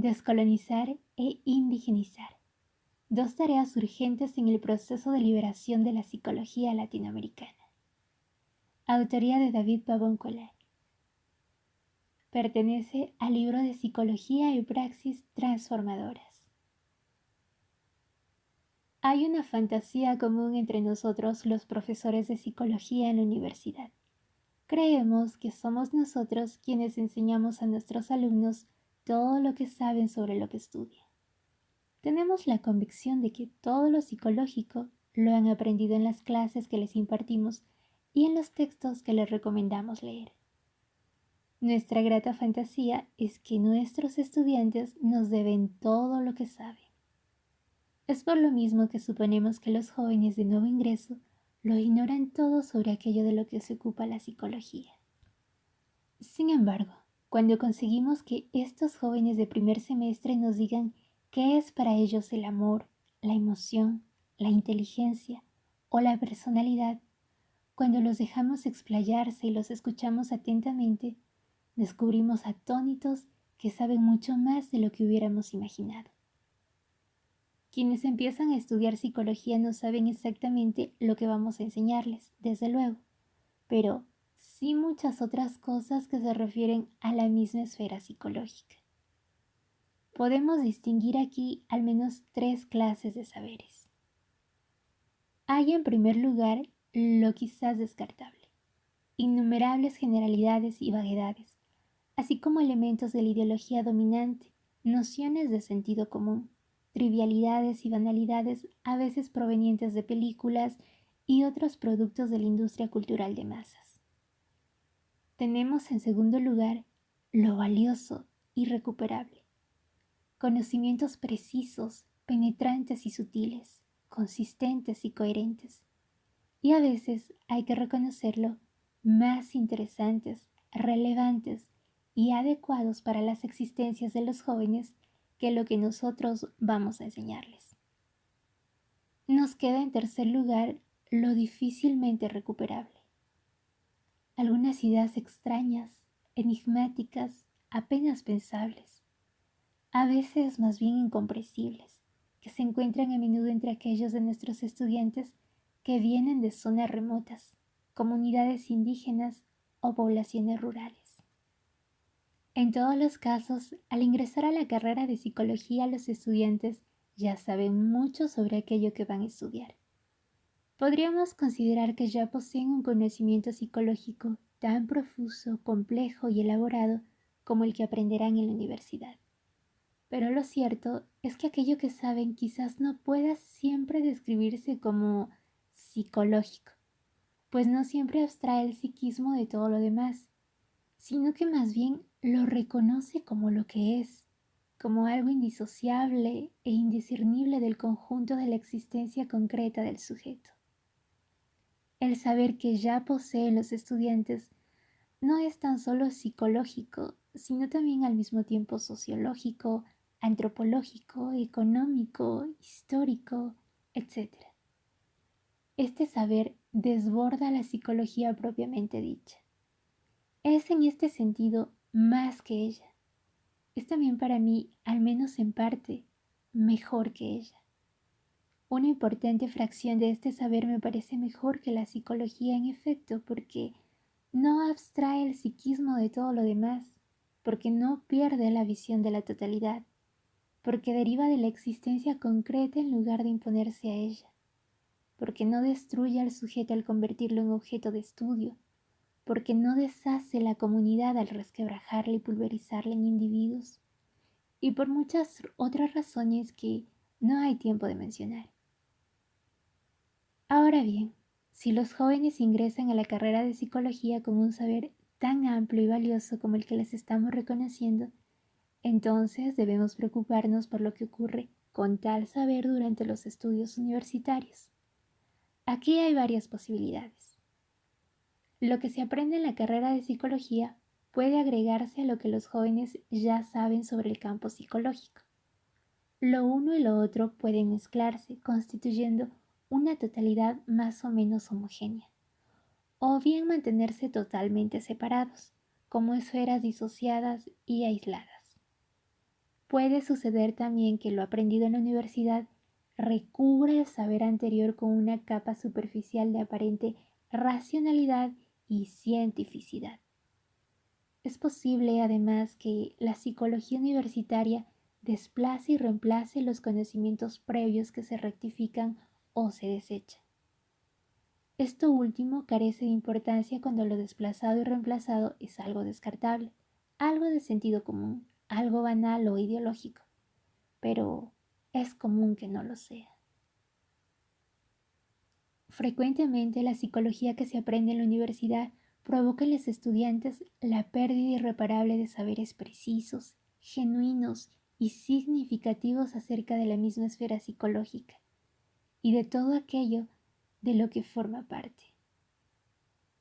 descolonizar e indigenizar, dos tareas urgentes en el proceso de liberación de la psicología latinoamericana. Autoría de David Pabón Colay. Pertenece al libro de Psicología y Praxis Transformadoras. Hay una fantasía común entre nosotros los profesores de psicología en la universidad. Creemos que somos nosotros quienes enseñamos a nuestros alumnos todo lo que saben sobre lo que estudian. Tenemos la convicción de que todo lo psicológico lo han aprendido en las clases que les impartimos y en los textos que les recomendamos leer. Nuestra grata fantasía es que nuestros estudiantes nos deben todo lo que saben. Es por lo mismo que suponemos que los jóvenes de nuevo ingreso lo ignoran todo sobre aquello de lo que se ocupa la psicología. Sin embargo, cuando conseguimos que estos jóvenes de primer semestre nos digan qué es para ellos el amor, la emoción, la inteligencia o la personalidad, cuando los dejamos explayarse y los escuchamos atentamente, descubrimos atónitos que saben mucho más de lo que hubiéramos imaginado. Quienes empiezan a estudiar psicología no saben exactamente lo que vamos a enseñarles, desde luego, pero sí muchas otras cosas que se refieren a la misma esfera psicológica. Podemos distinguir aquí al menos 3 clases de saberes. Hay en primer lugar lo quizás descartable, innumerables generalidades y vaguedades, así como elementos de la ideología dominante, nociones de sentido común, trivialidades y banalidades a veces provenientes de películas y otros productos de la industria cultural de masas. Tenemos en segundo lugar lo valioso y recuperable, conocimientos precisos, penetrantes y sutiles, consistentes y coherentes, y a veces, hay que reconocerlo, más interesantes, relevantes y adecuados para las existencias de los jóvenes que lo que nosotros vamos a enseñarles. Nos queda en tercer lugar lo difícilmente recuperable. Algunas ideas extrañas, enigmáticas, apenas pensables, a veces más bien incomprensibles, que se encuentran a menudo entre aquellos de nuestros estudiantes que vienen de zonas remotas, comunidades indígenas o poblaciones rurales. En todos los casos, al ingresar a la carrera de psicología, los estudiantes ya saben mucho sobre aquello que van a estudiar. Podríamos considerar que ya poseen un conocimiento psicológico tan profuso, complejo y elaborado como el que aprenderán en la universidad. Pero lo cierto es que aquello que saben quizás no pueda siempre describirse como psicológico, pues no siempre abstrae el psiquismo de todo lo demás, sino que más bien lo reconoce como lo que es, como algo indisociable e indiscernible del conjunto de la existencia concreta del sujeto. El saber que ya poseen los estudiantes no es tan solo psicológico, sino también al mismo tiempo sociológico, antropológico, económico, histórico, etc. Este saber desborda la psicología propiamente dicha. Es en este sentido más que ella. Es también para mí, al menos en parte, mejor que ella. Una importante fracción de este saber me parece mejor que la psicología en efecto, porque no abstrae el psiquismo de todo lo demás, porque no pierde la visión de la totalidad, porque deriva de la existencia concreta en lugar de imponerse a ella, porque no destruye al sujeto al convertirlo en objeto de estudio, porque no deshace la comunidad al resquebrajarla y pulverizarla en individuos, y por muchas otras razones que no hay tiempo de mencionar. Ahora bien, si los jóvenes ingresan a la carrera de psicología con un saber tan amplio y valioso como el que les estamos reconociendo, entonces debemos preocuparnos por lo que ocurre con tal saber durante los estudios universitarios. Aquí hay varias posibilidades. Lo que se aprende en la carrera de psicología puede agregarse a lo que los jóvenes ya saben sobre el campo psicológico. Lo uno y lo otro pueden mezclarse, constituyendo una totalidad más o menos homogénea, o bien mantenerse totalmente separados, como esferas disociadas y aisladas. Puede suceder también que lo aprendido en la universidad recubra el saber anterior con una capa superficial de aparente racionalidad y cientificidad. Es posible, además, que la psicología universitaria desplace y reemplace los conocimientos previos que se rectifican o se desechan. Esto último carece de importancia cuando lo desplazado y reemplazado es algo descartable, algo de sentido común, algo banal o ideológico, pero es común que no lo sea. Frecuentemente la psicología que se aprende en la universidad provoca en los estudiantes la pérdida irreparable de saberes precisos, genuinos y significativos acerca de la misma esfera psicológica y de todo aquello de lo que forma parte.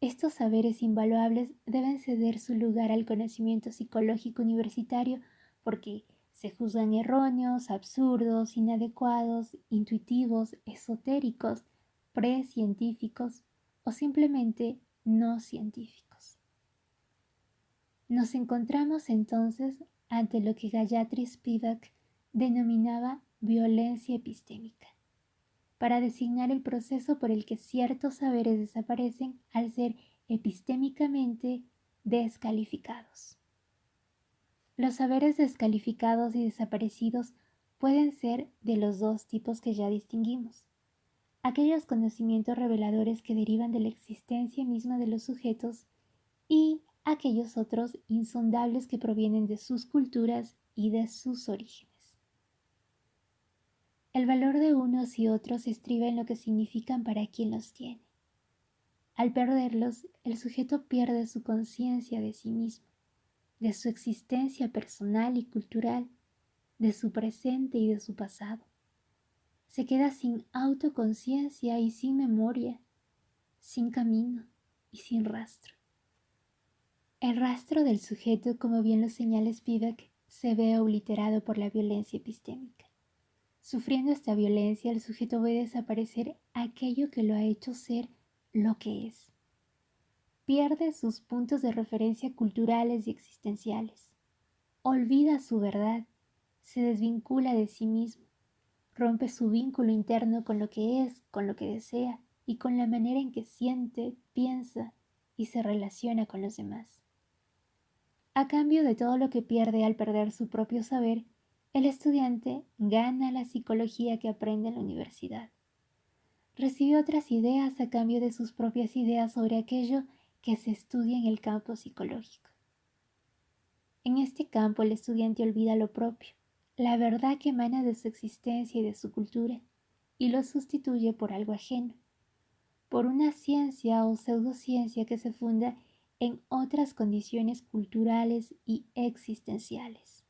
Estos saberes invaluables deben ceder su lugar al conocimiento psicológico universitario porque se juzgan erróneos, absurdos, inadecuados, intuitivos, esotéricos, precientíficos o simplemente no científicos. Nos encontramos entonces ante lo que Gayatri Spivak denominaba violencia epistémica, para designar el proceso por el que ciertos saberes desaparecen al ser epistémicamente descalificados. Los saberes descalificados y desaparecidos pueden ser de los dos tipos que ya distinguimos: aquellos conocimientos reveladores que derivan de la existencia misma de los sujetos y aquellos otros insondables que provienen de sus culturas y de sus orígenes. El valor de unos y otros estriba en lo que significan para quien los tiene. Al perderlos, el sujeto pierde su conciencia de sí mismo, de su existencia personal y cultural, de su presente y de su pasado. Se queda sin autoconciencia y sin memoria, sin camino y sin rastro. El rastro del sujeto, como bien lo señala Spivak, se ve obliterado por la violencia epistémica. Sufriendo esta violencia, el sujeto ve desaparecer aquello que lo ha hecho ser lo que es. Pierde sus puntos de referencia culturales y existenciales. Olvida su verdad, se desvincula de sí mismo, rompe su vínculo interno con lo que es, con lo que desea y con la manera en que siente, piensa y se relaciona con los demás. A cambio de todo lo que pierde al perder su propio saber, el estudiante gana la psicología que aprende en la universidad. Recibe otras ideas a cambio de sus propias ideas sobre aquello que se estudia en el campo psicológico. En este campo el estudiante olvida lo propio, la verdad que emana de su existencia y de su cultura, y lo sustituye por algo ajeno, por una ciencia o pseudociencia que se funda en otras condiciones culturales y existenciales.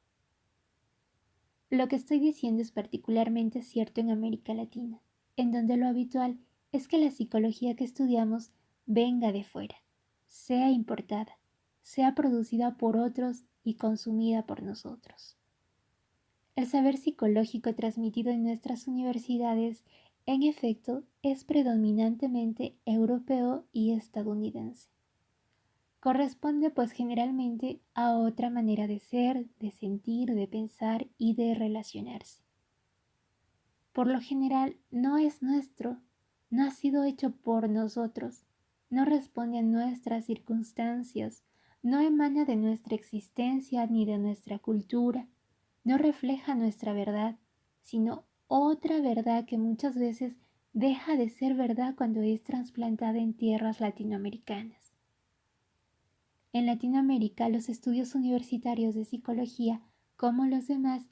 Lo que estoy diciendo es particularmente cierto en América Latina, en donde lo habitual es que la psicología que estudiamos venga de fuera, sea importada, sea producida por otros y consumida por nosotros. El saber psicológico transmitido en nuestras universidades, en efecto, es predominantemente europeo y estadounidense. Corresponde pues generalmente a otra manera de ser, de sentir, de pensar y de relacionarse. Por lo general no es nuestro, no ha sido hecho por nosotros, no responde a nuestras circunstancias, no emana de nuestra existencia ni de nuestra cultura, no refleja nuestra verdad, sino otra verdad que muchas veces deja de ser verdad cuando es trasplantada en tierras latinoamericanas. En Latinoamérica, los estudios universitarios de psicología, como los demás,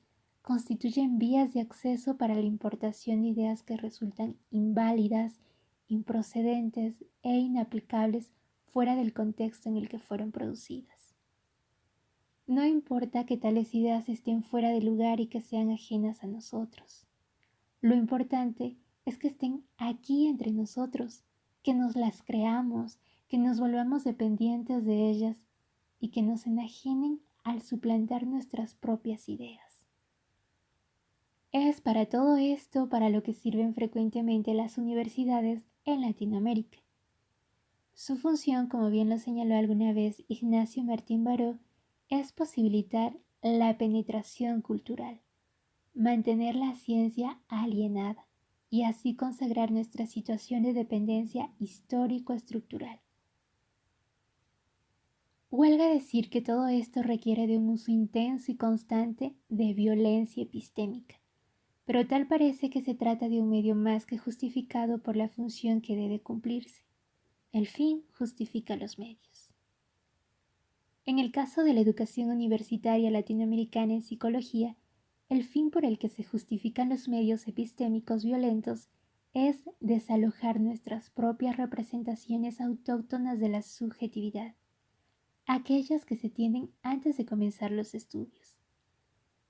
constituyen vías de acceso para la importación de ideas que resultan inválidas, improcedentes e inaplicables fuera del contexto en el que fueron producidas. No importa que tales ideas estén fuera de lugar y que sean ajenas a nosotros. Lo importante es que estén aquí entre nosotros, que nos las creamos, que nos volvamos dependientes de ellas y que nos enajenen al suplantar nuestras propias ideas. Es para todo esto para lo que sirven frecuentemente las universidades en Latinoamérica. Su función, como bien lo señaló alguna vez Ignacio Martín Baró, es posibilitar la penetración cultural, mantener la ciencia alienada y así consagrar nuestra situación de dependencia histórico-estructural. Huelga decir que todo esto requiere de un uso intenso y constante de violencia epistémica, pero tal parece que se trata de un medio más que justificado por la función que debe cumplirse. El fin justifica los medios. En el caso de la educación universitaria latinoamericana en psicología, el fin por el que se justifican los medios epistémicos violentos es desalojar nuestras propias representaciones autóctonas de la subjetividad, aquellas que se tienen antes de comenzar los estudios,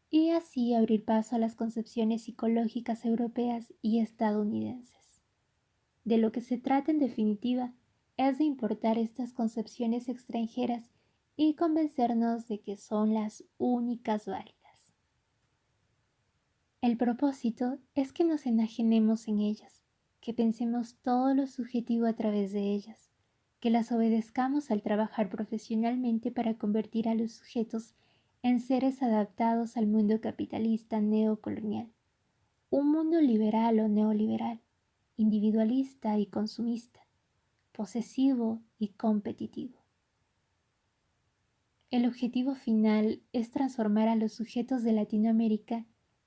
y así abrir paso a las concepciones psicológicas europeas y estadounidenses. De lo que se trata en definitiva es de importar estas concepciones extranjeras y convencernos de que son las únicas válidas. El propósito es que nos enajenemos en ellas, que pensemos todo lo subjetivo a través de ellas, que las obedezcamos al trabajar profesionalmente para convertir a los sujetos en seres adaptados al mundo capitalista neocolonial, un mundo liberal o neoliberal, individualista y consumista, posesivo y competitivo. El objetivo final es transformar a los sujetos de Latinoamérica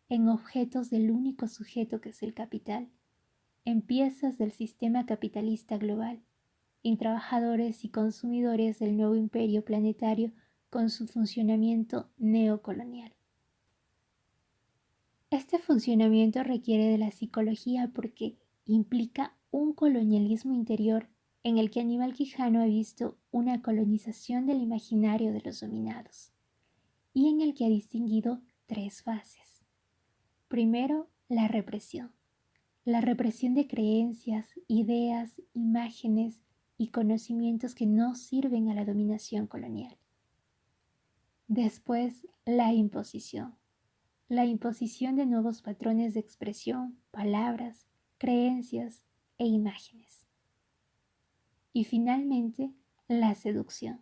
en objetos del único sujeto que es el capital, en piezas del sistema capitalista global, en trabajadores y consumidores del nuevo imperio planetario con su funcionamiento neocolonial. Este funcionamiento requiere de la psicología porque implica un colonialismo interior en el que Aníbal Quijano ha visto una colonización del imaginario de los dominados y en el que ha distinguido tres fases. Primero, la represión de creencias, ideas, imágenes y conocimientos que no sirven a la dominación colonial. Después, la imposición de nuevos patrones de expresión, palabras, creencias e imágenes. Y finalmente, la seducción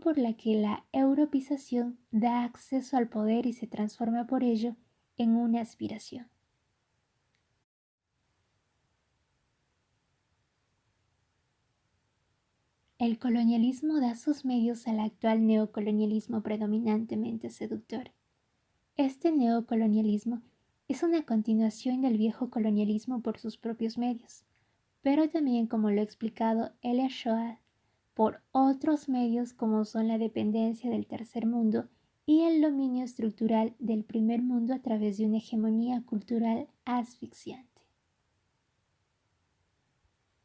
por la que la europeización da acceso al poder y se transforma por ello en una aspiración. El colonialismo da sus medios al actual neocolonialismo predominantemente seductor. Este neocolonialismo es una continuación del viejo colonialismo por sus propios medios, pero también, como lo ha explicado Elia Shoah, por otros medios como son la dependencia del tercer mundo y el dominio estructural del primer mundo a través de una hegemonía cultural asfixiante.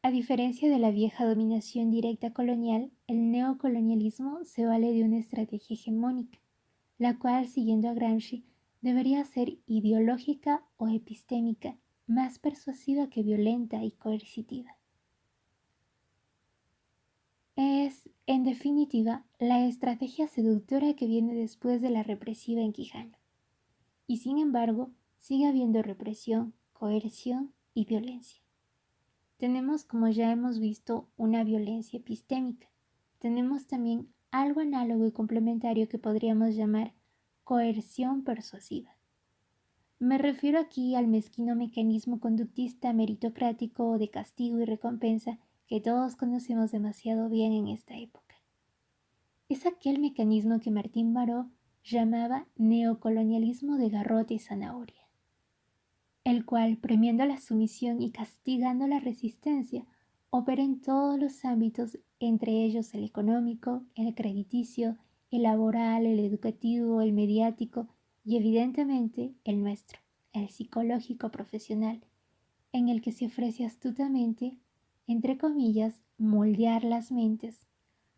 A diferencia de la vieja dominación directa colonial, el neocolonialismo se vale de una estrategia hegemónica, la cual, siguiendo a Gramsci, debería ser ideológica o epistémica, más persuasiva que violenta y coercitiva. Es, en definitiva, la estrategia seductora que viene después de la represiva en Quijano. Y sin embargo, sigue habiendo represión, coerción y violencia. Tenemos, como ya hemos visto, una violencia epistémica. Tenemos también algo análogo y complementario que podríamos llamar coerción persuasiva. Me refiero aquí al mezquino mecanismo conductista meritocrático de castigo y recompensa que todos conocemos demasiado bien en esta época. Es aquel mecanismo que Martín Baró llamaba neocolonialismo de garrote y zanahoria, el cual, premiando la sumisión y castigando la resistencia, opera en todos los ámbitos, entre ellos el económico, el crediticio, el laboral, el educativo, el mediático y evidentemente el nuestro, el psicológico profesional, en el que se ofrece astutamente, entre comillas, moldear las mentes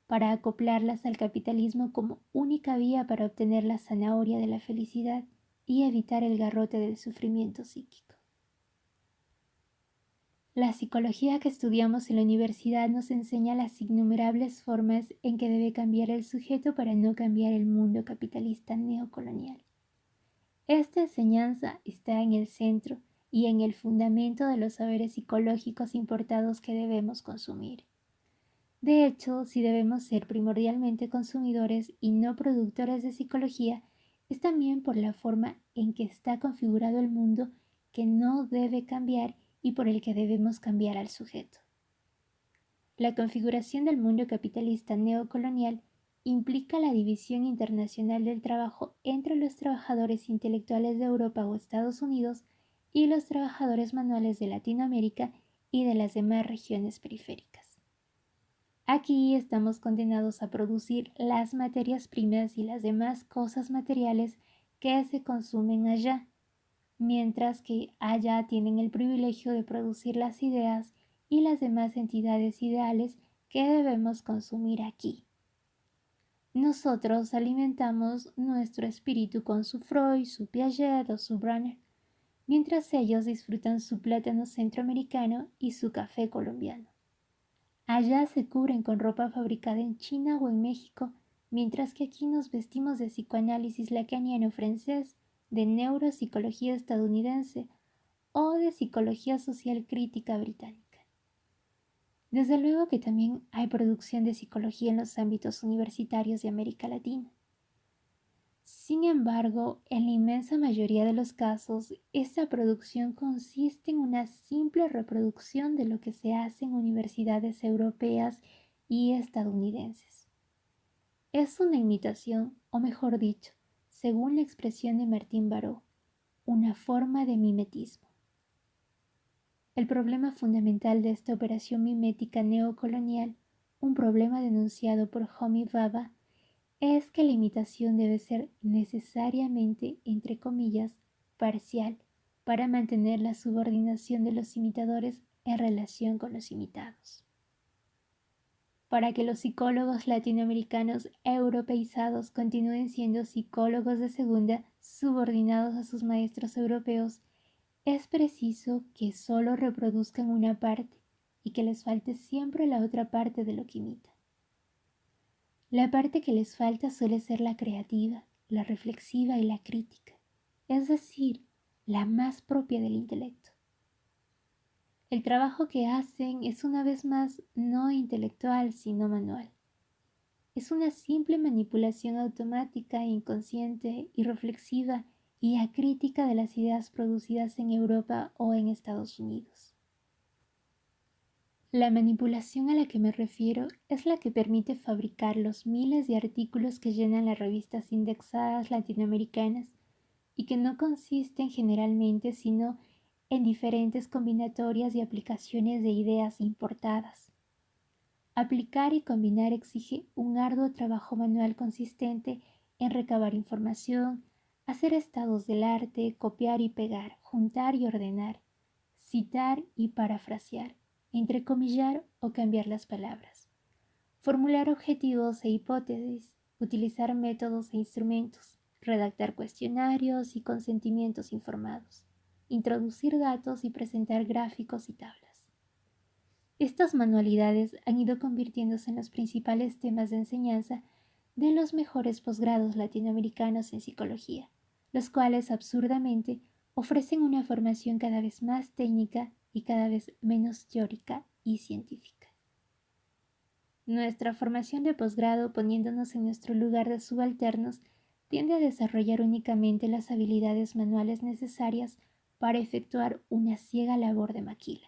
para acoplarlas al capitalismo como única vía para obtener la zanahoria de la felicidad y evitar el garrote del sufrimiento psíquico. La psicología que estudiamos en la universidad nos enseña las innumerables formas en que debe cambiar el sujeto para no cambiar el mundo capitalista neocolonial. Esta enseñanza está en el centro y en el fundamento de los saberes psicológicos importados que debemos consumir. De hecho, si debemos ser primordialmente consumidores y no productores de psicología, es también por la forma en que está configurado el mundo que no debe cambiar y por el que debemos cambiar al sujeto. La configuración del mundo capitalista neocolonial implica la división internacional del trabajo entre los trabajadores intelectuales de Europa o Estados Unidos y los trabajadores manuales de Latinoamérica y de las demás regiones periféricas. Aquí estamos condenados a producir las materias primas y las demás cosas materiales que se consumen allá, mientras que allá tienen el privilegio de producir las ideas y las demás entidades ideales que debemos consumir aquí. Nosotros alimentamos nuestro espíritu con su Freud, su Piaget o su Brunner, mientras ellos disfrutan su plátano centroamericano y su café colombiano. Allá se cubren con ropa fabricada en China o en México, mientras que aquí nos vestimos de psicoanálisis lacaniano francés, de neuropsicología estadounidense o de psicología social crítica británica. Desde luego que también hay producción de psicología en los ámbitos universitarios de América Latina. Sin embargo, en la inmensa mayoría de los casos, esta producción consiste en una simple reproducción de lo que se hace en universidades europeas y estadounidenses. Es una imitación, o mejor dicho, según la expresión de Martín Baró, una forma de mimetismo. El problema fundamental de esta operación mimética neocolonial, un problema denunciado por Homi Bhabha, es que la imitación debe ser necesariamente, entre comillas, parcial para mantener la subordinación de los imitadores en relación con los imitados. Para que los psicólogos latinoamericanos europeizados continúen siendo psicólogos de segunda subordinados a sus maestros europeos, es preciso que solo reproduzcan una parte y que les falte siempre la otra parte de lo que imitan. La parte que les falta suele ser la creativa, la reflexiva y la crítica, es decir, la más propia del intelecto. El trabajo que hacen es una vez más no intelectual sino manual. Es una simple manipulación automática, inconsciente, irreflexiva y acrítica de las ideas producidas en Europa o en Estados Unidos. La manipulación a la que me refiero es la que permite fabricar los miles de artículos que llenan las revistas indexadas latinoamericanas y que no consisten generalmente sino en diferentes combinatorias y aplicaciones de ideas importadas. Aplicar y combinar exige un arduo trabajo manual consistente en recabar información, hacer estados del arte, copiar y pegar, juntar y ordenar, citar y parafrasear, entrecomillar o cambiar las palabras, formular objetivos e hipótesis, utilizar métodos e instrumentos, redactar cuestionarios y consentimientos informados, introducir datos y presentar gráficos y tablas. Estas manualidades han ido convirtiéndose en los principales temas de enseñanza de los mejores posgrados latinoamericanos en psicología, los cuales absurdamente ofrecen una formación cada vez más técnica y cada vez menos teórica y científica. Nuestra formación de posgrado, poniéndonos en nuestro lugar de subalternos, tiende a desarrollar únicamente las habilidades manuales necesarias para efectuar una ciega labor de maquila.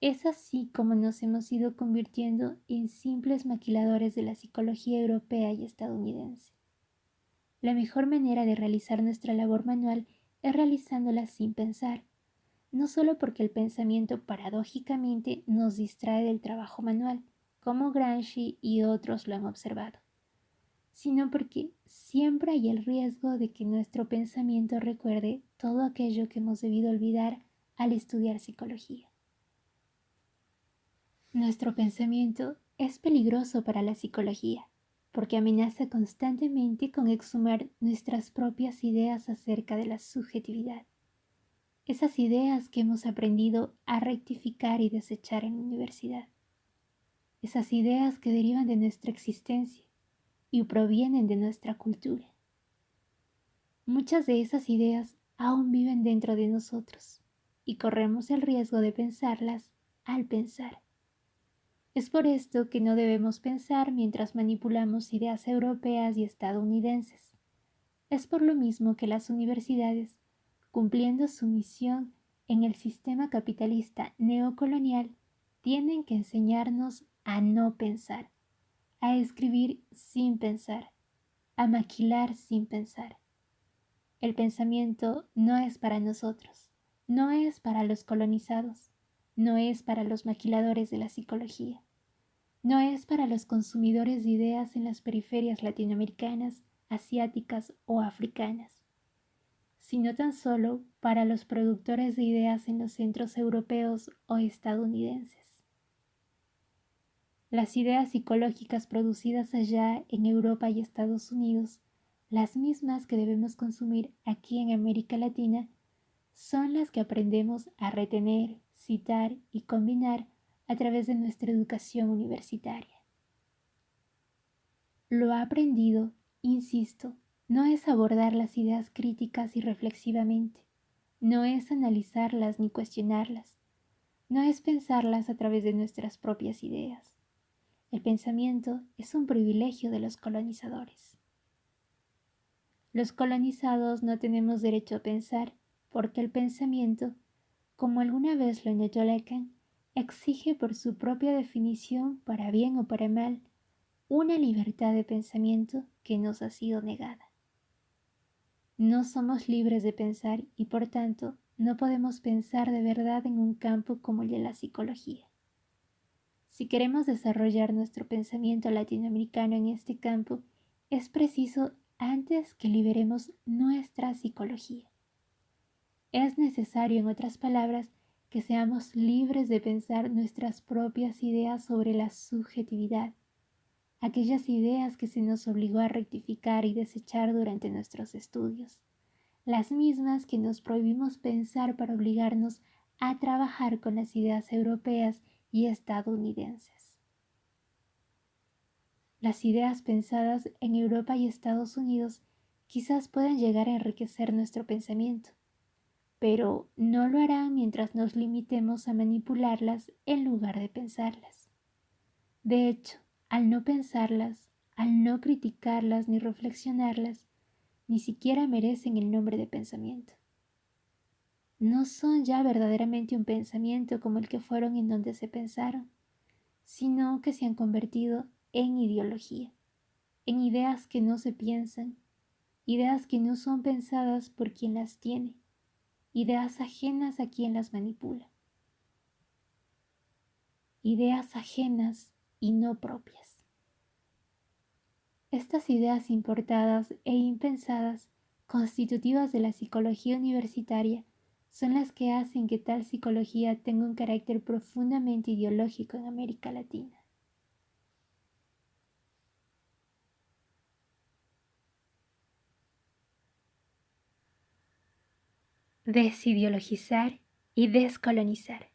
Es así como nos hemos ido convirtiendo en simples maquiladores de la psicología europea y estadounidense. La mejor manera de realizar nuestra labor manual es realizándola sin pensar, no solo porque el pensamiento paradójicamente nos distrae del trabajo manual, como Gramsci y otros lo han observado, sino porque siempre hay el riesgo de que nuestro pensamiento recuerde todo aquello que hemos debido olvidar al estudiar psicología. Nuestro pensamiento es peligroso para la psicología, porque amenaza constantemente con exhumar nuestras propias ideas acerca de la subjetividad. Esas ideas que hemos aprendido a rectificar y desechar en la universidad. Esas ideas que derivan de nuestra existencia y provienen de nuestra cultura. Muchas de esas ideas aún viven dentro de nosotros y corremos el riesgo de pensarlas al pensar. Es por esto que no debemos pensar mientras manipulamos ideas europeas y estadounidenses. Es por lo mismo que las universidades, cumpliendo su misión en el sistema capitalista neocolonial, tienen que enseñarnos a no pensar, a escribir sin pensar, a maquilar sin pensar. El pensamiento no es para nosotros, no es para los colonizados, no es para los maquiladores de la psicología, no es para los consumidores de ideas en las periferias latinoamericanas, asiáticas o africanas, sino tan solo para los productores de ideas en los centros europeos o estadounidenses. Las ideas psicológicas producidas allá en Europa y Estados Unidos, las mismas que debemos consumir aquí en América Latina, son las que aprendemos a retener, citar y combinar a través de nuestra educación universitaria. Lo aprendido, insisto, no es abordar las ideas críticas y reflexivamente, no es analizarlas ni cuestionarlas, no es pensarlas a través de nuestras propias ideas. El pensamiento es un privilegio de los colonizadores. Los colonizados no tenemos derecho a pensar porque el pensamiento, como alguna vez lo notó Lacan, exige por su propia definición, para bien o para mal, una libertad de pensamiento que nos ha sido negada. No somos libres de pensar y por tanto no podemos pensar de verdad en un campo como el de la psicología. Si queremos desarrollar nuestro pensamiento latinoamericano en este campo, es preciso antes que liberemos nuestra psicología. Es necesario, en otras palabras, que seamos libres de pensar nuestras propias ideas sobre la subjetividad, aquellas ideas que se nos obligó a rectificar y desechar durante nuestros estudios, las mismas que nos prohibimos pensar para obligarnos a trabajar con las ideas europeas y estadounidenses. Las ideas pensadas en Europa y Estados Unidos quizás puedan llegar a enriquecer nuestro pensamiento, pero no lo harán mientras nos limitemos a manipularlas en lugar de pensarlas. De hecho, al no pensarlas, al no criticarlas ni reflexionarlas, ni siquiera merecen el nombre de pensamiento. No son ya verdaderamente un pensamiento como el que fueron en donde se pensaron, sino que se han convertido en ideología, en ideas que no se piensan, ideas que no son pensadas por quien las tiene, ideas ajenas a quien las manipula, ideas ajenas y no propias. Estas ideas importadas e impensadas, constitutivas de la psicología universitaria, son las que hacen que tal psicología tenga un carácter profundamente ideológico en América Latina. Desideologizar y descolonizar.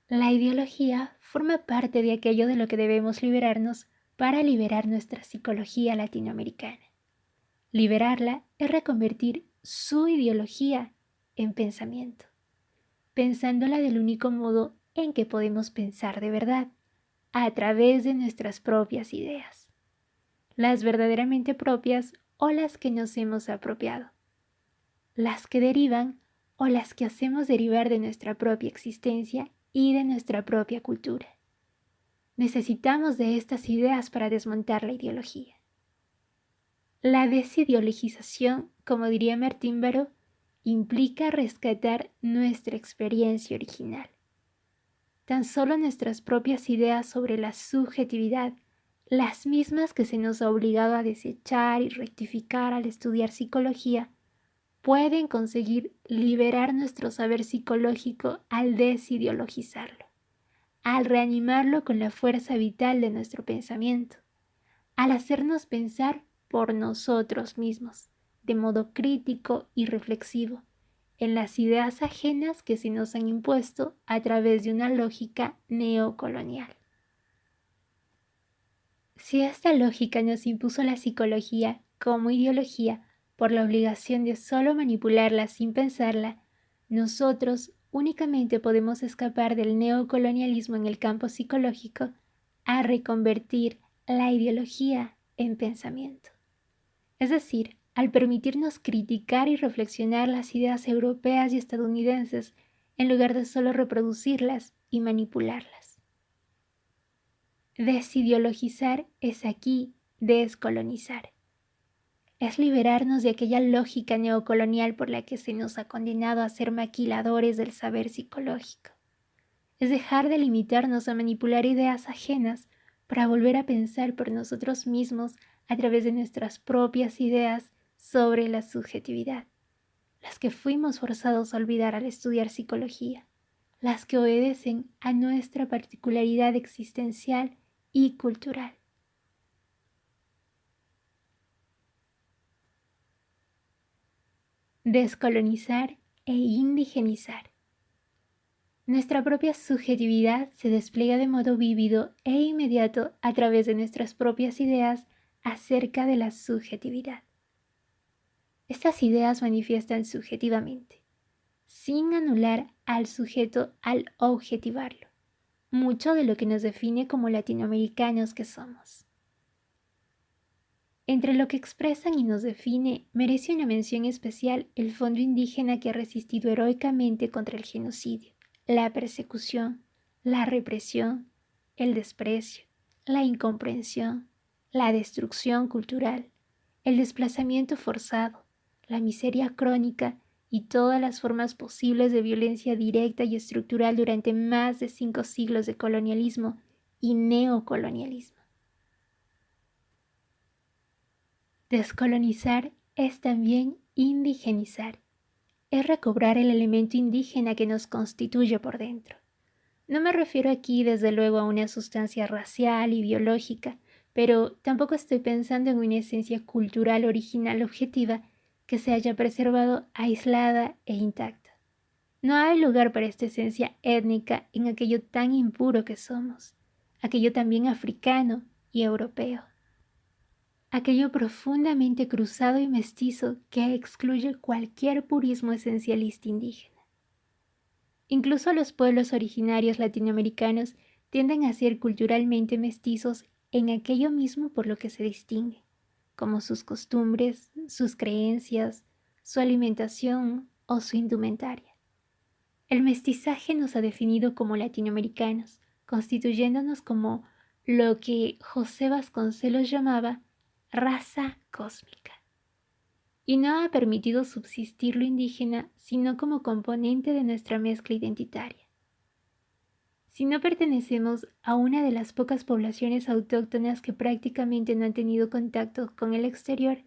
La ideología forma parte de aquello de lo que debemos liberarnos para liberar nuestra psicología latinoamericana. Liberarla es reconvertir su ideología en pensamiento, pensándola del único modo en que podemos pensar de verdad, a través de nuestras propias ideas, las verdaderamente propias o las que nos hemos apropiado, las que derivan o las que hacemos derivar de nuestra propia existencia y de nuestra propia cultura. Necesitamos de estas ideas para desmontar la ideología. La desideologización, como diría Martín Baró, implica rescatar nuestra experiencia original. Tan solo nuestras propias ideas sobre la subjetividad, las mismas que se nos ha obligado a desechar y rectificar al estudiar psicología, pueden conseguir liberar nuestro saber psicológico al desideologizarlo, al reanimarlo con la fuerza vital de nuestro pensamiento, al hacernos pensar por nosotros mismos, de modo crítico y reflexivo, en las ideas ajenas que se nos han impuesto a través de una lógica neocolonial. Si esta lógica nos impuso la psicología como ideología por la obligación de solo manipularla sin pensarla, nosotros únicamente podemos escapar del neocolonialismo en el campo psicológico a reconvertir la ideología en pensamiento. Es decir, al permitirnos criticar y reflexionar las ideas europeas y estadounidenses en lugar de solo reproducirlas y manipularlas. Desideologizar es aquí descolonizar. Es liberarnos de aquella lógica neocolonial por la que se nos ha condenado a ser maquiladores del saber psicológico. Es dejar de limitarnos a manipular ideas ajenas para volver a pensar por nosotros mismos a través de nuestras propias ideas sobre la subjetividad, las que fuimos forzados a olvidar al estudiar psicología, las que obedecen a nuestra particularidad existencial y cultural. Descolonizar e indigenizar. Nuestra propia subjetividad se despliega de modo vívido e inmediato a través de nuestras propias ideas acerca de la subjetividad. Estas ideas manifiestan subjetivamente, sin anular al sujeto al objetivarlo, mucho de lo que nos define como latinoamericanos que somos. Entre lo que expresan y nos define, merece una mención especial el fondo indígena que ha resistido heroicamente contra el genocidio, la persecución, la represión, el desprecio, la incomprensión, la destrucción cultural, el desplazamiento forzado, la miseria crónica y todas las formas posibles de violencia directa y estructural durante más de 5 siglos de colonialismo y neocolonialismo. Descolonizar es también indigenizar, es recobrar el elemento indígena que nos constituye por dentro. No me refiero aquí desde luego a una sustancia racial y biológica, pero tampoco estoy pensando en una esencia cultural original objetiva que se haya preservado aislada e intacta. No hay lugar para esta esencia étnica en aquello tan impuro que somos, aquello también africano y europeo. Aquello profundamente cruzado y mestizo que excluye cualquier purismo esencialista indígena. Incluso los pueblos originarios latinoamericanos tienden a ser culturalmente mestizos en aquello mismo por lo que se distingue, como sus costumbres, sus creencias, su alimentación o su indumentaria. El mestizaje nos ha definido como latinoamericanos, constituyéndonos como lo que José Vasconcelos llamaba raza cósmica, y no ha permitido subsistir lo indígena sino como componente de nuestra mezcla identitaria. Si no pertenecemos a una de las pocas poblaciones autóctonas que prácticamente no han tenido contacto con el exterior,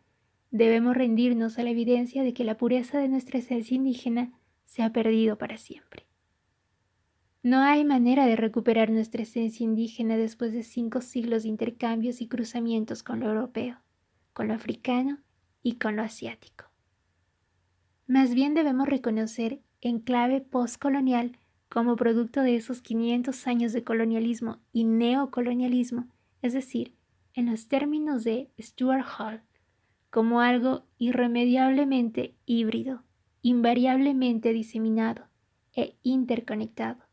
debemos rendirnos a la evidencia de que la pureza de nuestra esencia indígena se ha perdido para siempre. No hay manera de recuperar nuestra esencia indígena después de 5 siglos de intercambios y cruzamientos con lo europeo, con lo africano y con lo asiático. Más bien debemos reconocer en clave postcolonial, como producto de esos 500 años de colonialismo y neocolonialismo, es decir, en los términos de Stuart Hall, como algo irremediablemente híbrido, invariablemente diseminado e interconectado,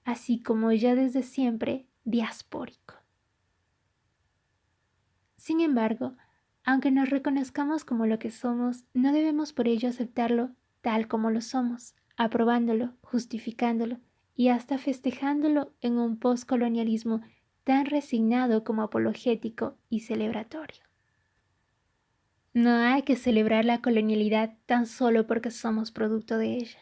así como ya desde siempre diaspórico. Sin embargo, aunque nos reconozcamos como lo que somos, no debemos por ello aceptarlo tal como lo somos, aprobándolo, justificándolo y hasta festejándolo en un postcolonialismo tan resignado como apologético y celebratorio. No hay que celebrar la colonialidad tan solo porque somos producto de ella.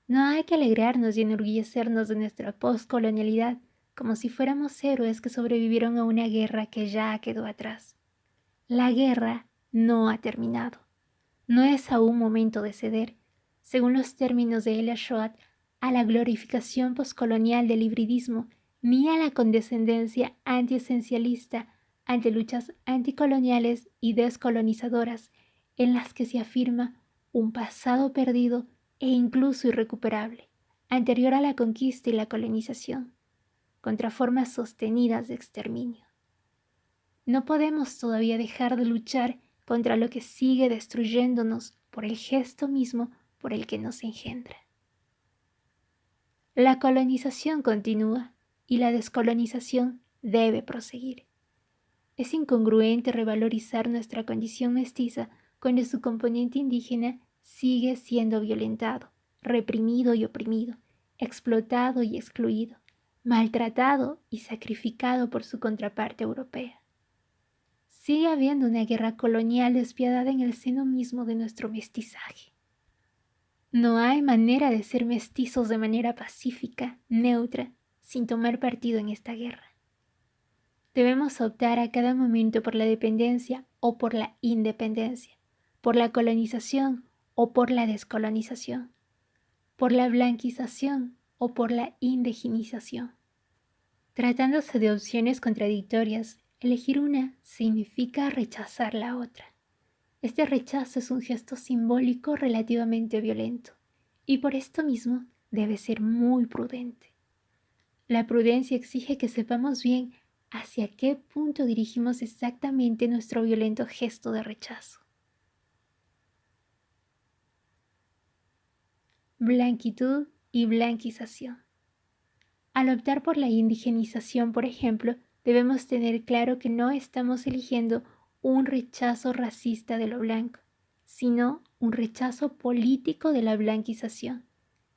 No hay que alegrarnos y enorgullecernos de nuestra postcolonialidad como si fuéramos héroes que sobrevivieron a una guerra que ya quedó atrás. La guerra no ha terminado. No es aún momento de ceder, según los términos de Elia Shoat, a la glorificación poscolonial del hibridismo ni a la condescendencia antiesencialista ante luchas anticoloniales y descolonizadoras en las que se afirma un pasado perdido e incluso irrecuperable, anterior a la conquista y la colonización, contra formas sostenidas de exterminio. No podemos todavía dejar de luchar contra lo que sigue destruyéndonos por el gesto mismo por el que nos engendra. La colonización continúa y la descolonización debe proseguir. Es incongruente revalorizar nuestra condición mestiza cuando su componente indígena sigue siendo violentado, reprimido y oprimido, explotado y excluido, maltratado y sacrificado por su contraparte europea. Sigue habiendo una guerra colonial despiadada en el seno mismo de nuestro mestizaje. No hay manera de ser mestizos de manera pacífica, neutra, sin tomar partido en esta guerra. Debemos optar a cada momento por la dependencia o por la independencia, por la colonización o por la descolonización, por la blanquización o por la indigenización. Tratándose de opciones contradictorias, elegir una significa rechazar la otra. Este rechazo es un gesto simbólico relativamente violento y por esto mismo debe ser muy prudente. La prudencia exige que sepamos bien hacia qué punto dirigimos exactamente nuestro violento gesto de rechazo. Blanquitud y blanquización. Al optar por la indigenización, por ejemplo, debemos tener claro que no estamos eligiendo un rechazo racista de lo blanco, sino un rechazo político de la blanquización,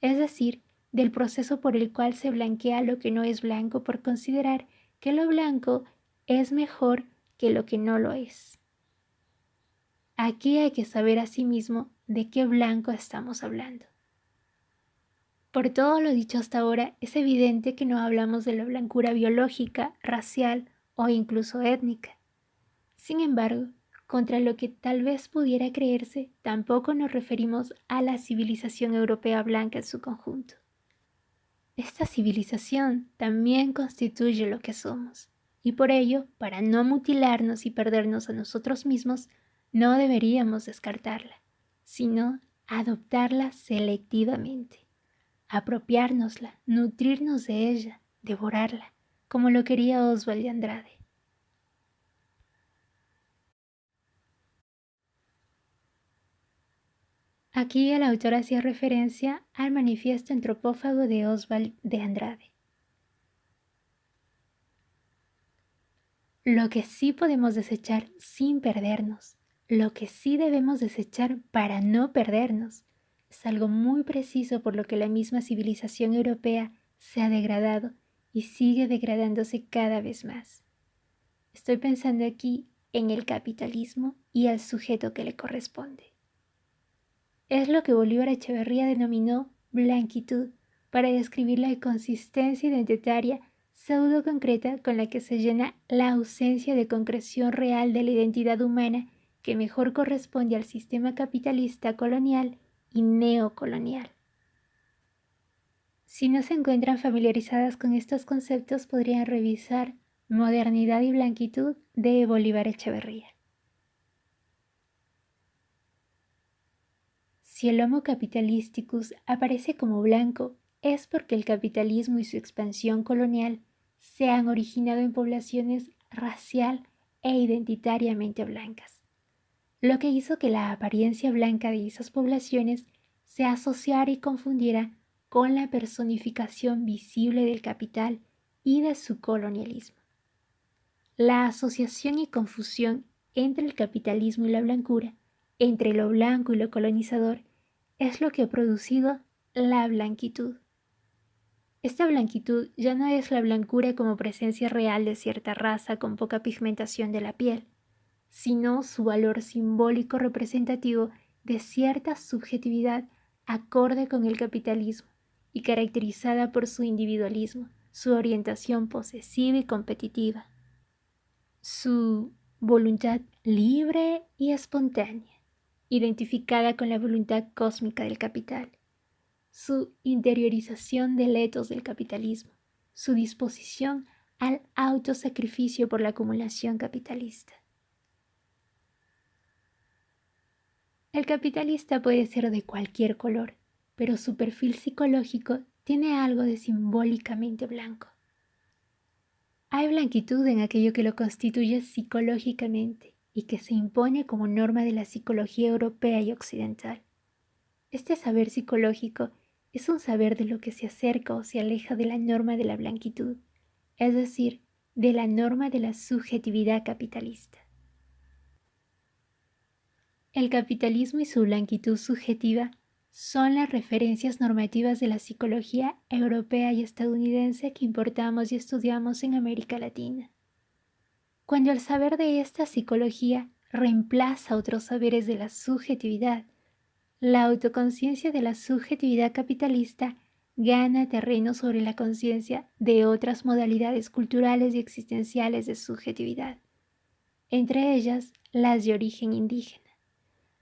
es decir, del proceso por el cual se blanquea lo que no es blanco por considerar que lo blanco es mejor que lo que no lo es. Aquí hay que saber asimismo de qué blanco estamos hablando. Por todo lo dicho hasta ahora, es evidente que no hablamos de la blancura biológica, racial o incluso étnica. Sin embargo, contra lo que tal vez pudiera creerse, tampoco nos referimos a la civilización europea blanca en su conjunto. Esta civilización también constituye lo que somos, y por ello, para no mutilarnos y perdernos a nosotros mismos, no deberíamos descartarla, sino adoptarla selectivamente, apropiárnosla, nutrirnos de ella, devorarla, como lo quería Oswald de Andrade. Aquí el autor hacía referencia al manifiesto antropófago de Oswald de Andrade. Lo que sí podemos desechar sin perdernos, lo que sí debemos desechar para no perdernos, es algo muy preciso por lo que la misma civilización europea se ha degradado y sigue degradándose cada vez más. Estoy pensando aquí en el capitalismo y al sujeto que le corresponde. Es lo que Bolívar Echeverría denominó blanquitud para describir la inconsistencia identitaria pseudo concreta con la que se llena la ausencia de concreción real de la identidad humana que mejor corresponde al sistema capitalista colonial y neocolonial. Si no se encuentran familiarizadas con estos conceptos, podrían revisar Modernidad y Blanquitud de Bolívar Echeverría. Si el Homo capitalisticus aparece como blanco, es porque el capitalismo y su expansión colonial se han originado en poblaciones racial e identitariamente blancas, lo que hizo que la apariencia blanca de esas poblaciones se asociara y confundiera con la personificación visible del capital y de su colonialismo. La asociación y confusión entre el capitalismo y la blancura, entre lo blanco y lo colonizador, es lo que ha producido la blanquitud. Esta blanquitud ya no es la blancura como presencia real de cierta raza con poca pigmentación de la piel, sino su valor simbólico representativo de cierta subjetividad acorde con el capitalismo y caracterizada por su individualismo, su orientación posesiva y competitiva, su voluntad libre y espontánea, identificada con la voluntad cósmica del capital, su interiorización del etos del capitalismo, su disposición al autosacrificio por la acumulación capitalista. El capitalista puede ser de cualquier color, pero su perfil psicológico tiene algo de simbólicamente blanco. Hay blanquitud en aquello que lo constituye psicológicamente y que se impone como norma de la psicología europea y occidental. Este saber psicológico es un saber de lo que se acerca o se aleja de la norma de la blanquitud, es decir, de la norma de la subjetividad capitalista. El capitalismo y su blanquitud subjetiva son las referencias normativas de la psicología europea y estadounidense que importamos y estudiamos en América Latina. Cuando el saber de esta psicología reemplaza otros saberes de la subjetividad, la autoconciencia de la subjetividad capitalista gana terreno sobre la conciencia de otras modalidades culturales y existenciales de subjetividad, entre ellas las de origen indígena,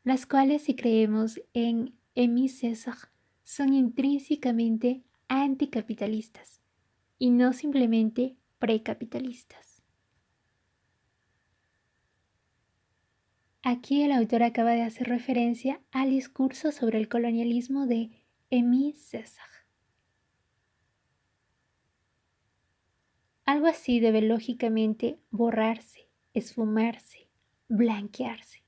las cuales, si creemos en Émile Césaire, son intrínsecamente anticapitalistas y no simplemente precapitalistas. Aquí el autor acaba de hacer referencia al discurso sobre el colonialismo de Émile Césaire. Algo así debe lógicamente borrarse, esfumarse, blanquearse.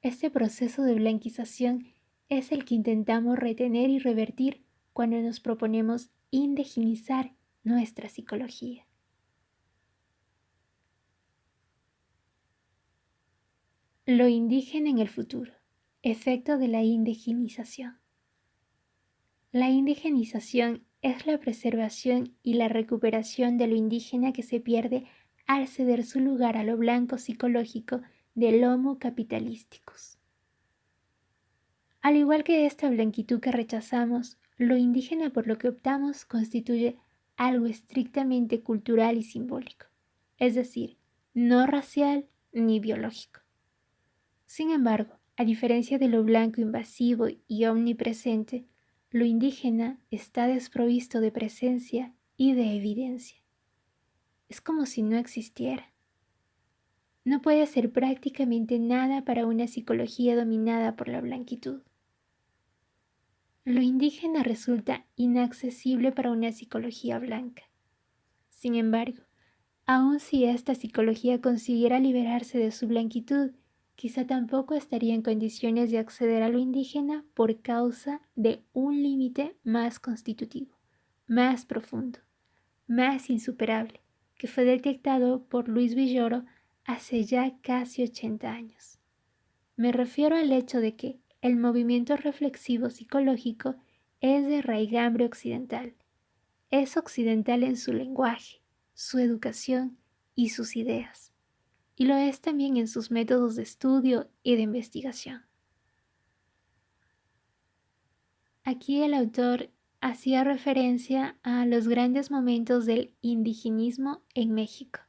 Este proceso de blanquización es el que intentamos retener y revertir cuando nos proponemos indigenizar nuestra psicología. Lo indígena en el futuro, efecto de la indigenización. La indigenización es la preservación y la recuperación de lo indígena que se pierde al ceder su lugar a lo blanco psicológico del Homo capitalísticus. Al igual que esta blanquitud que rechazamos, lo indígena por lo que optamos constituye algo estrictamente cultural y simbólico, es decir, no racial ni biológico. Sin embargo, a diferencia de lo blanco invasivo y omnipresente, lo indígena está desprovisto de presencia y de evidencia. Es como si no existiera. No puede hacer prácticamente nada para una psicología dominada por la blanquitud. Lo indígena resulta inaccesible para una psicología blanca. Sin embargo, aun si esta psicología consiguiera liberarse de su blanquitud, quizá tampoco estaría en condiciones de acceder a lo indígena por causa de un límite más constitutivo, más profundo, más insuperable, que fue detectado por Luis Villoro hace ya casi 80 años. Me refiero al hecho de que el movimiento reflexivo psicológico es de raigambre occidental. Es occidental en su lenguaje, su educación y sus ideas, y lo es también en sus métodos de estudio y de investigación. Aquí el autor hacía referencia a los grandes momentos del indigenismo en México,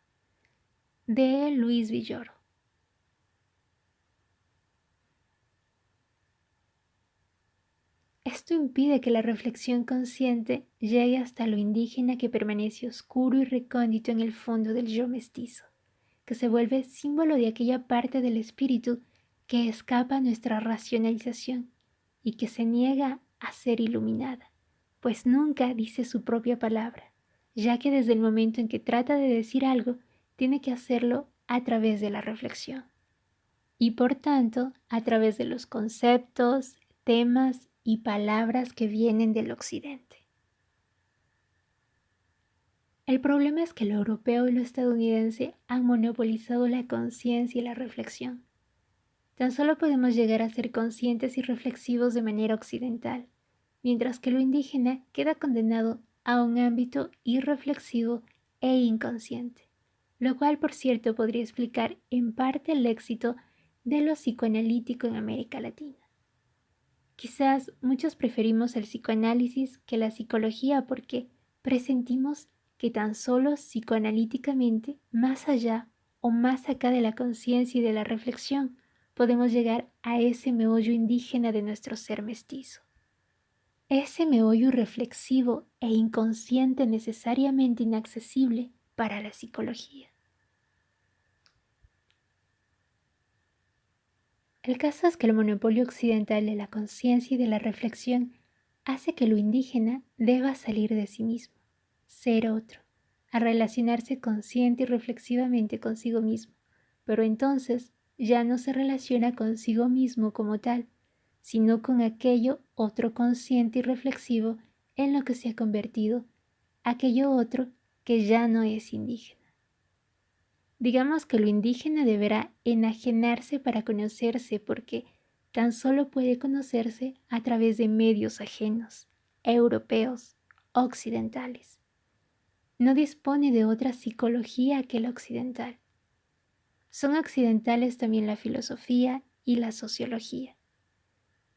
de Luis Villoro. Esto impide que la reflexión consciente llegue hasta lo indígena que permanece oscuro y recóndito en el fondo del yo mestizo, que se vuelve símbolo de aquella parte del espíritu que escapa a nuestra racionalización y que se niega a ser iluminada, pues nunca dice su propia palabra, ya que desde el momento en que trata de decir algo, tiene que hacerlo a través de la reflexión y por tanto a través de los conceptos, temas y palabras que vienen del occidente. El problema es que lo europeo y lo estadounidense han monopolizado la conciencia y la reflexión. Tan solo podemos llegar a ser conscientes y reflexivos de manera occidental, mientras que lo indígena queda condenado a un ámbito irreflexivo e inconsciente, lo cual por cierto podría explicar en parte el éxito de lo psicoanalítico en América Latina. Quizás muchos preferimos el psicoanálisis que la psicología porque presentimos que tan solo psicoanalíticamente, más allá o más acá de la conciencia y de la reflexión, podemos llegar a ese meollo indígena de nuestro ser mestizo. Ese meollo reflexivo e inconsciente necesariamente inaccesible para la psicología. El caso es que el monopolio occidental de la conciencia y de la reflexión hace que lo indígena deba salir de sí mismo, ser otro, a relacionarse consciente y reflexivamente consigo mismo, pero entonces ya no se relaciona consigo mismo como tal, sino con aquello otro consciente y reflexivo en lo que se ha convertido aquello otro que ya no es indígena. Digamos que lo indígena deberá enajenarse para conocerse porque tan solo puede conocerse a través de medios ajenos, europeos, occidentales. No dispone de otra psicología que la occidental. Son occidentales también la filosofía y la sociología.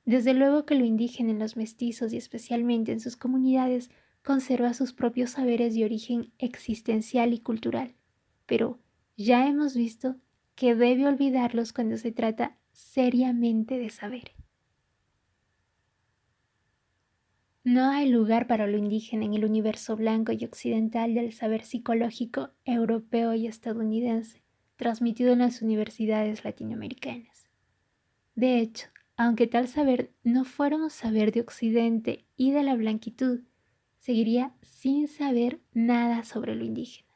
Desde luego que lo indígena en los mestizos y especialmente en sus comunidades conserva sus propios saberes de origen existencial y cultural, pero ya hemos visto que debe olvidarlos cuando se trata seriamente de saber. No hay lugar para lo indígena en el universo blanco y occidental del saber psicológico europeo y estadounidense, transmitido en las universidades latinoamericanas. De hecho, aunque tal saber no fuera un saber de Occidente y de la blanquitud, seguiría sin saber nada sobre lo indígena.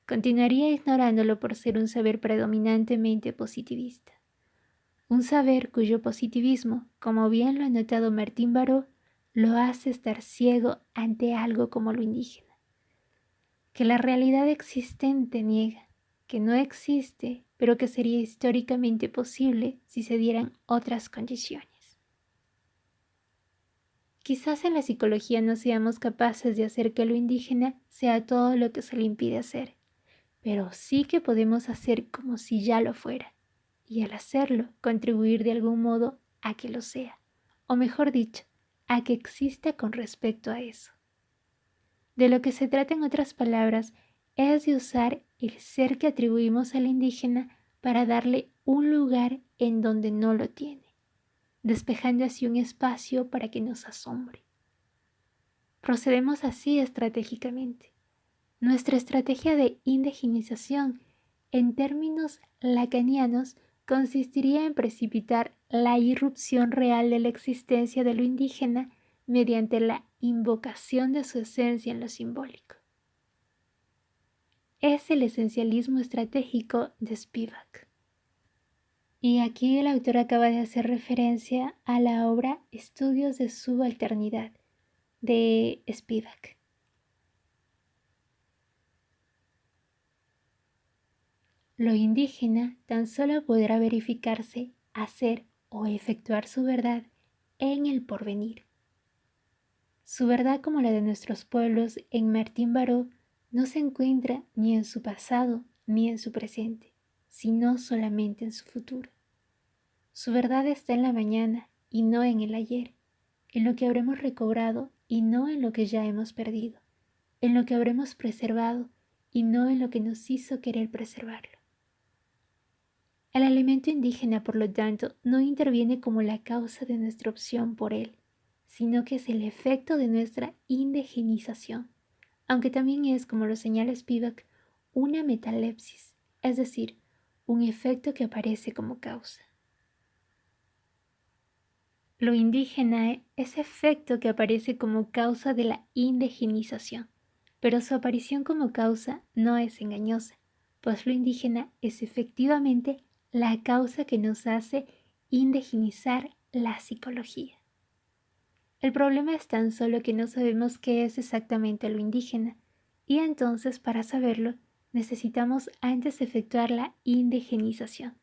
Continuaría ignorándolo por ser un saber predominantemente positivista. Un saber cuyo positivismo, como bien lo ha notado Martín Baró, lo hace estar ciego ante algo como lo indígena, que la realidad existente niega, que no existe, pero que sería históricamente posible si se dieran otras condiciones. Quizás en la psicología no seamos capaces de hacer que lo indígena sea todo lo que se le impide hacer, pero sí que podemos hacer como si ya lo fuera, y al hacerlo contribuir de algún modo a que lo sea, o mejor dicho, a que exista con respecto a eso. De lo que se trata, en otras palabras, es de usar el ser que atribuimos al indígena para darle un lugar en donde no lo tiene, despejando así un espacio para que nos asombre. Procedemos así estratégicamente. Nuestra estrategia de indigenización, en términos lacanianos, consistiría en precipitar la irrupción real de la existencia de lo indígena mediante la invocación de su esencia en lo simbólico. Es el esencialismo estratégico de Spivak. Y aquí el autor acaba de hacer referencia a la obra Estudios de Subalternidad de Spivak. Lo indígena tan solo podrá verificarse, hacer o efectuar su verdad en el porvenir. Su verdad, como la de nuestros pueblos en Martín Baró, no se encuentra ni en su pasado ni en su presente, sino solamente en su futuro. Su verdad está en la mañana y no en el ayer, en lo que habremos recobrado y no en lo que ya hemos perdido, en lo que habremos preservado y no en lo que nos hizo querer preservarlo. El alimento indígena, por lo tanto, no interviene como la causa de nuestra opción por él, sino que es el efecto de nuestra indigenización, aunque también es, como lo señala Spivak, una metalepsis, es decir, un efecto que aparece como causa. Lo indígena es efecto que aparece como causa de la indigenización, pero su aparición como causa no es engañosa, pues lo indígena es efectivamente la causa que nos hace indigenizar la psicología. El problema es tan solo que no sabemos qué es exactamente lo indígena, y entonces para saberlo necesitamos antes efectuar la indigenización.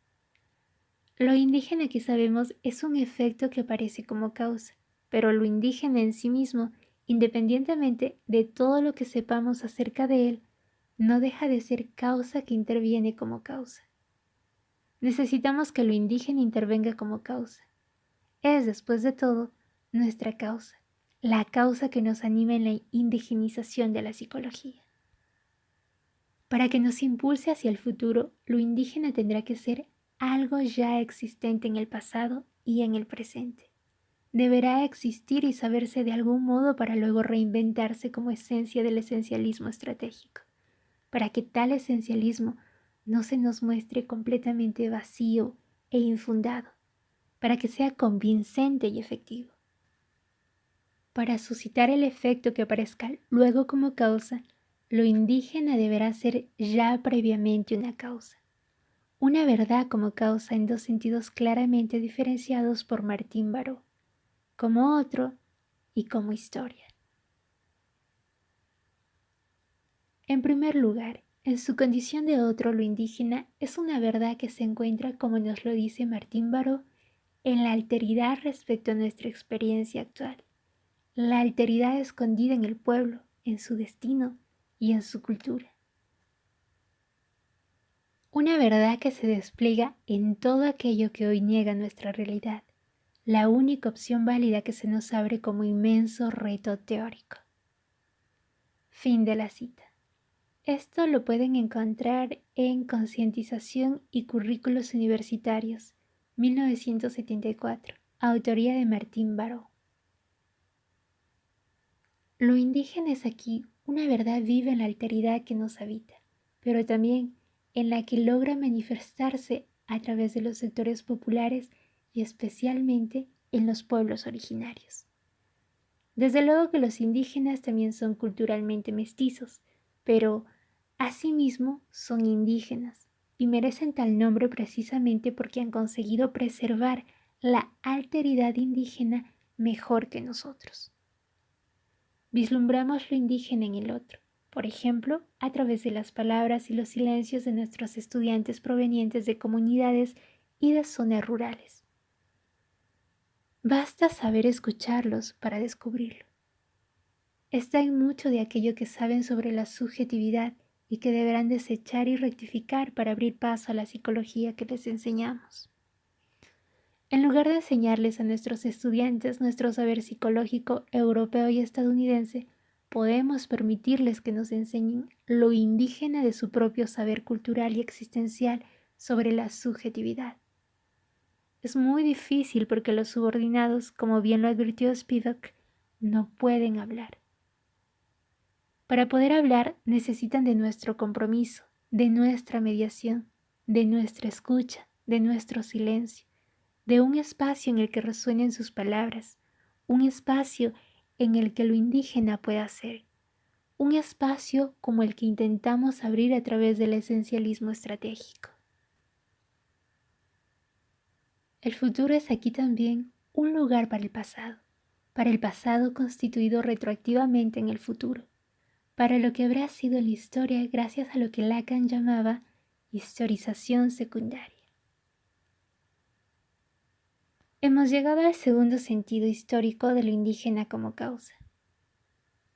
Lo indígena que sabemos es un efecto que aparece como causa, pero lo indígena en sí mismo, independientemente de todo lo que sepamos acerca de él, no deja de ser causa que interviene como causa. Necesitamos que lo indígena intervenga como causa. Es, después de todo, nuestra causa, la causa que nos anima en la indigenización de la psicología. Para que nos impulse hacia el futuro, lo indígena tendrá que ser algo ya existente en el pasado y en el presente. Deberá existir y saberse de algún modo para luego reinventarse como esencia del esencialismo estratégico, para que tal esencialismo no se nos muestre completamente vacío e infundado, para que sea convincente y efectivo. Para suscitar el efecto que aparezca luego como causa, lo indígena deberá ser ya previamente una causa. Una verdad como causa en dos sentidos claramente diferenciados por Martín Baró, como otro y como historia. En primer lugar, en su condición de otro, lo indígena es una verdad que se encuentra, como nos lo dice Martín Baró, en la alteridad respecto a nuestra experiencia actual, la alteridad escondida en el pueblo, en su destino y en su cultura. Una verdad que se despliega en todo aquello que hoy niega nuestra realidad, la única opción válida que se nos abre como inmenso reto teórico. Fin de la cita. Esto lo pueden encontrar en Concientización y Currículos Universitarios, 1974, autoría de Martín Baró. Lo indígena es aquí una verdad viva en la alteridad que nos habita, pero también en la que logra manifestarse a través de los sectores populares y especialmente en los pueblos originarios. Desde luego que los indígenas también son culturalmente mestizos, pero asimismo son indígenas y merecen tal nombre precisamente porque han conseguido preservar la alteridad indígena mejor que nosotros. Vislumbramos lo indígena en el otro, por ejemplo, a través de las palabras y los silencios de nuestros estudiantes provenientes de comunidades y de zonas rurales. Basta saber escucharlos para descubrirlo. Está en mucho de aquello que saben sobre la subjetividad y que deberán desechar y rectificar para abrir paso a la psicología que les enseñamos. En lugar de enseñarles a nuestros estudiantes nuestro saber psicológico europeo y estadounidense, podemos permitirles que nos enseñen lo indígena de su propio saber cultural y existencial sobre la subjetividad. Es muy difícil porque los subordinados, como bien lo advirtió Spivak, no pueden hablar. Para poder hablar necesitan de nuestro compromiso, de nuestra mediación, de nuestra escucha, de nuestro silencio, de un espacio en el que resuenen sus palabras, un espacio en el que lo indígena pueda ser, un espacio como el que intentamos abrir a través del esencialismo estratégico. El futuro es aquí también un lugar para el pasado constituido retroactivamente en el futuro, para lo que habrá sido la historia gracias a lo que Lacan llamaba historización secundaria. Hemos llegado al segundo sentido histórico de lo indígena como causa.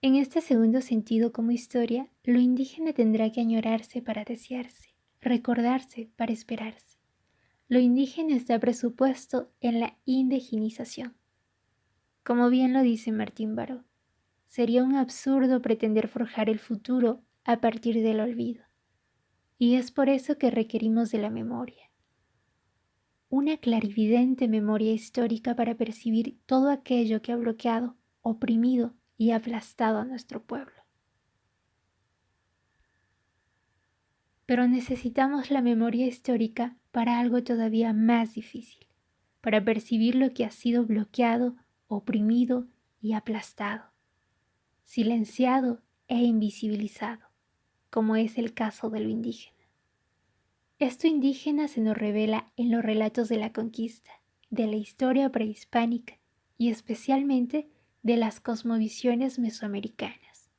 En este segundo sentido como historia, lo indígena tendrá que añorarse para desearse, recordarse para esperarse. Lo indígena está presupuesto en la indigenización. Como bien lo dice Martín Baró, sería un absurdo pretender forjar el futuro a partir del olvido. Y es por eso que requerimos de la memoria. Una clarividente memoria histórica para percibir todo aquello que ha bloqueado, oprimido y aplastado a nuestro pueblo. Pero necesitamos la memoria histórica para algo todavía más difícil, para percibir lo que ha sido bloqueado, oprimido y aplastado, silenciado e invisibilizado, como es el caso de lo indígena. Esto indígena se nos revela en los relatos de la conquista, de la historia prehispánica y especialmente de las cosmovisiones mesoamericanas.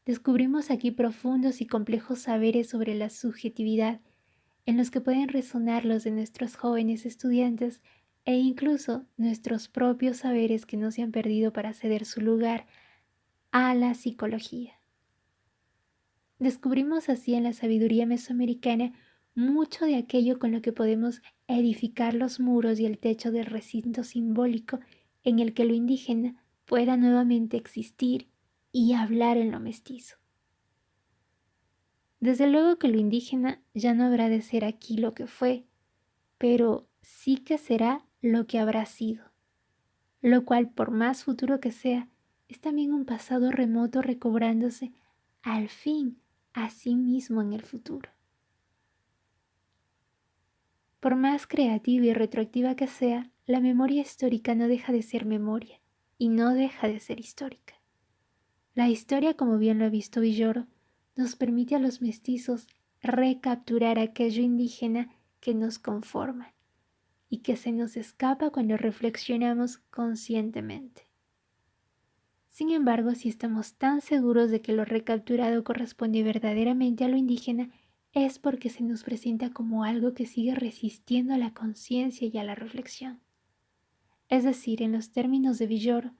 Descubrimos aquí profundos y complejos saberes sobre la subjetividad en los que pueden resonar los de nuestros jóvenes estudiantes e incluso nuestros propios saberes que no se han perdido para ceder su lugar a la psicología. Descubrimos así en la sabiduría mesoamericana mucho de aquello con lo que podemos edificar los muros y el techo del recinto simbólico en el que lo indígena pueda nuevamente existir y hablar en lo mestizo. Desde luego que lo indígena ya no habrá de ser aquí lo que fue, pero sí que será lo que habrá sido, lo cual, por más futuro que sea, es también un pasado remoto recobrándose al fin a sí mismo en el futuro. Por más creativa y retroactiva que sea, la memoria histórica no deja de ser memoria y no deja de ser histórica. La historia, como bien lo ha visto Villoro, nos permite a los mestizos recapturar aquello indígena que nos conforma y que se nos escapa cuando reflexionamos conscientemente. Sin embargo, si estamos tan seguros de que lo recapturado corresponde verdaderamente a lo indígena, es porque se nos presenta como algo que sigue resistiendo a la conciencia y a la reflexión. Es decir, en los términos de Villoro,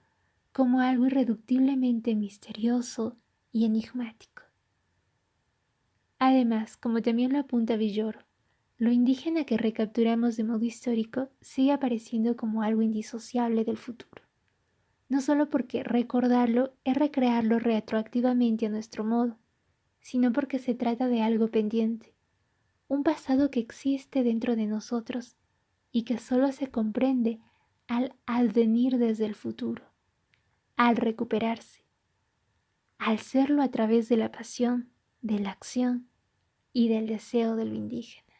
como algo irreductiblemente misterioso y enigmático. Además, como también lo apunta Villoro, lo indígena que recapturamos de modo histórico sigue apareciendo como algo indisociable del futuro. No solo porque recordarlo es recrearlo retroactivamente a nuestro modo, sino porque se trata de algo pendiente, un pasado que existe dentro de nosotros y que solo se comprende al advenir desde el futuro, al recuperarse, al serlo a través de la pasión, de la acción y del deseo de lo indígena.